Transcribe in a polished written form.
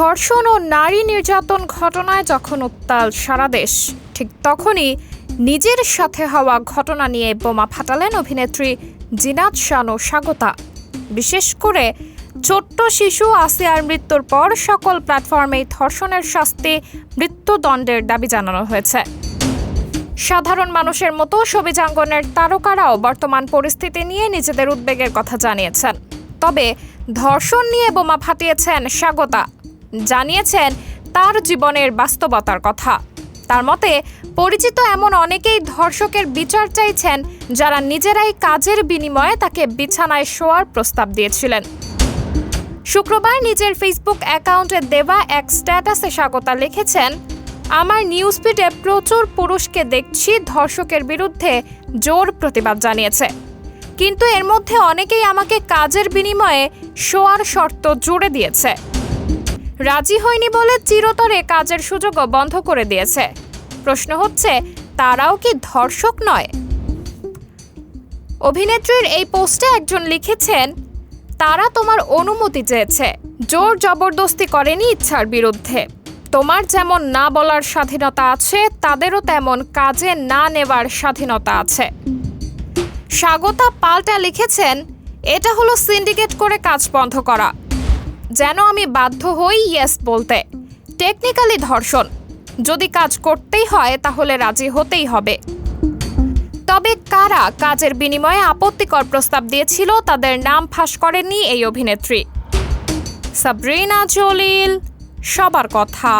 ধর্ষণ ও নারী নির্যাতন ঘটনায় যখন উত্তাল সারা দেশ, ঠিক তখনই নিজের সাথে হওয়া ঘটনা নিয়ে বোমা ফাটালেন অভিনেত্রী জিনাত শানু স্বাগতা। বিশেষ করে ছোট্ট শিশু আসিয়ার মৃত্যুর পর সকল প্ল্যাটফর্মেই ধর্ষণের শাস্তি মৃত্যুদণ্ডের দাবি জানানো হয়েছে। সাধারণ মানুষের মতো ছবিজাঙ্গনের তারকারাও বর্তমান পরিস্থিতি নিয়ে নিজেদের উদ্বেগের কথা জানিয়েছেন। তবে ধর্ষণ নিয়ে বোমা ফাটিয়েছেন স্বাগতা, জানিয়েছেন তার জীবনের বাস্তবতার কথা। তার মতে, পরিচিত এমন অনেকেই ধর্ষকের বিচার চাইছেন যারা নিজেরাই কাজের বিনিময়ে তাকে বিছানায় শোয়ার প্রস্তাব দিয়েছিলেন। শুক্রবার নিজের ফেসবুক অ্যাকাউন্টে দেওয়া এক স্ট্যাটাসে স্বাগতা লিখেছেন, আমার নিউজফিডে প্রচুর পুরুষকে দেখছি ধর্ষকের বিরুদ্ধে জোর প্রতিবাদ জানিয়েছে, কিন্তু এর মধ্যে অনেকেই আমাকে কাজের বিনিময়ে শোয়ার শর্ত জুড়ে দিয়েছে। রাজি হয়নি বলে চিরতরে কাজের সুযোগও বন্ধ করে দিয়েছে। প্রশ্ন হচ্ছে, তারাও কি ধর্ষক নয়? অভিনেত্রীর এই পোস্টে একজন লিখেছেন, তারা তোমার অনুমতি চেয়েছে, জোর জবরদস্তি করেনি ইচ্ছার বিরুদ্ধে। তোমার যেমন না বলার স্বাধীনতা আছে, তাদেরও তেমন কাজে না নেওয়ার স্বাধীনতা আছে। স্বাগতা পাল্টা লিখেছেন, এটা হলো সিন্ডিকেট করে কাজ বন্ধ করা, যেন আমি বাধ্য হই ইয়েস বলতে। টেকনিক্যালি ধর্ষণ, যদি কাজ করতেই হয় তাহলে রাজি হতেই হবে। তবে কারা কাজের বিনিময়ে আপত্তিকর প্রস্তাব দিয়েছিল তাদের নাম ফাঁস করেননি এই অভিনেত্রী। সাবরিনা জলিল, সবার কথা।